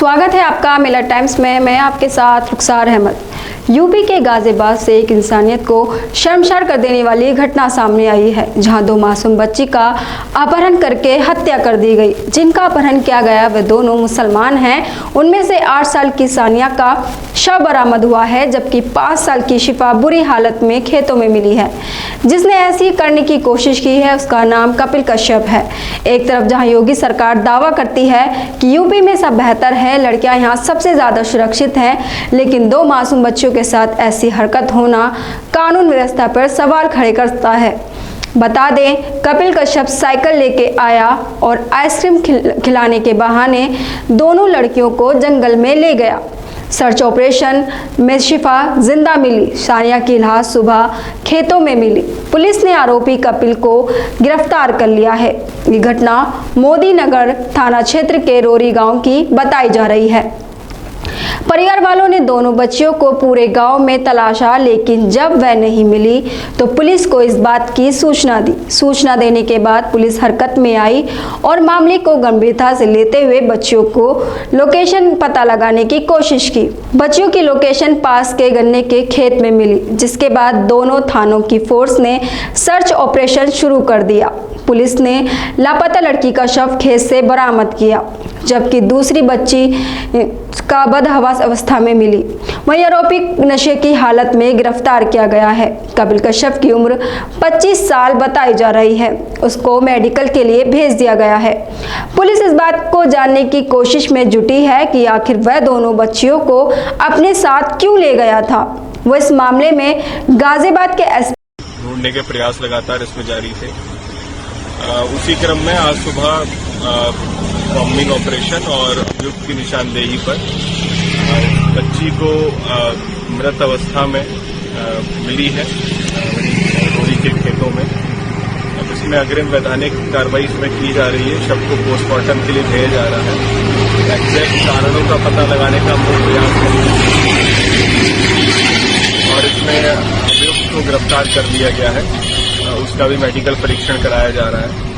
स्वागत है आपका मिलत टाइम्स में। मैं आपके साथ रुखसार अहमद। यूपी के गाजियाबाद से एक इंसानियत को शर्मसार कर देने वाली घटना सामने आई है, जहां दो मासूम बच्ची का अपहरण करके हत्या कर दी गई। जिनका अपहरण किया गया वे दोनों मुसलमान हैं। उनमें से 8 साल की सानिया का शव बरामद हुआ है, जबकि 5 साल की शिफा बुरी हालत में खेतों में मिली है। जिसने ऐसी करने की कोशिश की है उसका नाम कपिल कश्यप है। एक तरफ जहां योगी सरकार दावा करती है कि यूपी में सब बेहतर है, लड़कियां यहां सबसे ज्यादा सुरक्षित हैं, लेकिन दो मासूम बच्चियों के साथ ऐसी हरकत होना कानून व्यवस्था पर सवाल खड़े करता है। बता दें, कपिल कश्यप साइकिल लेके आया और आइसक्रीम खिलाने के बहाने दोनों लड़कियों को जंगल में ले गया। सर्च ऑपरेशन में शिफा जिंदा मिली। सानिया की लाश सुबह खेतों में मिली। पुलिस ने आरोपी कपिल को गिरफ्तार कर लिया है। ये घटना मोदी नगर थाना क्षेत्र के रोरी गांव की बताई जा रही है। परिवार वालों ने दोनों बच्चियों को पूरे गांव में तलाशा, लेकिन जब वह नहीं मिली तो पुलिस को इस बात की सूचना दी। सूचना देने के बाद पुलिस हरकत में आई और मामले को गंभीरता से लेते हुए बच्चियों को लोकेशन पता लगाने की कोशिश की। बच्चियों की लोकेशन पास के गन्ने के खेत में मिली, जिसके बाद दोनों थानों की फोर्स ने सर्च ऑपरेशन शुरू कर दिया। पुलिस ने लापता लड़की का शव खेत से बरामद किया, जबकि दूसरी बच्ची का बदहवास अवस्था में मिली। वहीं आरोपी नशे की हालत में गिरफ्तार किया गया है। कपिल कश्यप की उम्र 25 साल बताई जा रही है। उसको मेडिकल के लिए भेज दिया गया है। पुलिस इस बात को जानने की कोशिश में जुटी है कि आखिर वह दोनों बच्चियों को अपने साथ क्यों ले गया था। वो इस मामले में गाजियाबाद के ढूंढने के प्रयास लगातार इसमें जारी थे। उसी क्रम में आज सुबह बॉम्बिंग ऑपरेशन और अभियुक्त की निशानदेही पर बच्ची को मृत अवस्था में मिली है रोरी के खेतों में। अब इसमें अग्रिम वैधानिक कार्रवाई इसमें की जा रही है। शव को पोस्टमार्टम के लिए भेजा जा रहा है। एग्जैक्ट कारणों का पता लगाने का हम लोग प्रयास करेंगे और इसमें अभियुक्त को गिरफ्तार कर लिया गया है। उसका भी मेडिकल परीक्षण कराया जा रहा है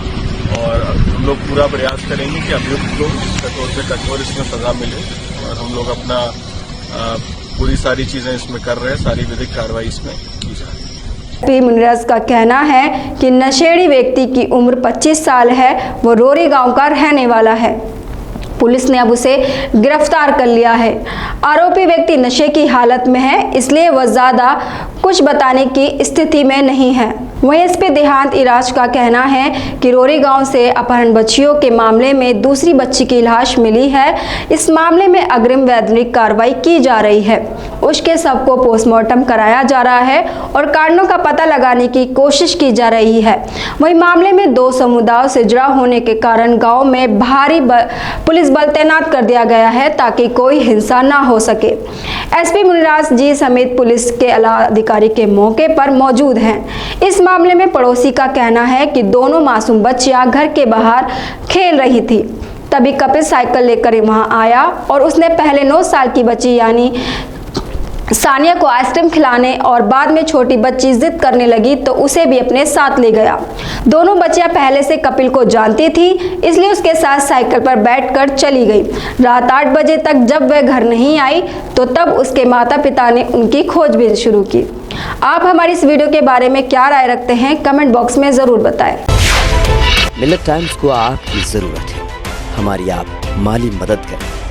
और हम लोग पूरा प्रयास करेंगे कि अभियुक्त को कठोर से कठोर इसमें सजा मिले और हम लोग अपना पूरी सारी चीजें इसमें कर रहे हैं। सारी विधिक कार्रवाई इसमें की जा रही है। पी मुनिराज का कहना है कि नशेड़ी व्यक्ति की उम्र 25 साल है। वो रोरी गांव का रहने वाला है। पुलिस ने अब उसे गिरफ्तार कर लिया है। आरोपी व्यक्ति नशे की हालत में है, इसलिए वह ज्यादा कुछ बताने की स्थिति में नहीं है। वहीं एसपी देहात इराज का कहना है कि रोरी गांव से अपहरण बच्चियों के मामले में दूसरी बच्ची की लाश मिली है। इस मामले में अग्रिम वैधानिक कार्रवाई की जा रही है। उसके शव को पोस्टमार्टम कराया जा रहा है और कारणों का पता लगाने की कोशिश की जा रही है। वहीं मामले में दो समुदायों से जुड़ा होने के कारण गांव में भारी पुलिस बल तैनात कर दिया गया है, ताकि कोई हिंसा ना हो सके। एसपी मुनिराज जी समेत पुलिस के आला अधिकारी के मौके पर मौजूद हैं। इस मामले में पड़ोसी का कहना है कि दोनों मासूम बच्चियां घर के बाहर खेल रही थी, तभी कपिल साइकिल लेकर वहां आया और उसने पहले 9 साल की बच्ची यानी सानिया को आइसक्रीम खिलाने और बाद में छोटी बच्ची जिद करने लगी तो उसे भी अपने साथ ले गया। दोनों बच्चियां पहले से कपिल को जानती थी, इसलिए उसके साथ साइकिल पर बैठकर चली गई। रात 8 बजे तक जब वह घर नहीं आई तो तब उसके माता पिता ने उनकी खोजबीन शुरू की। आप हमारी इस वीडियो के बारे में क्या राय रखते हैं, कमेंट बॉक्स में जरूर बताएं। मिलत टाइम्स को आपकी जरूरत है, हमारी आप माली मदद करें।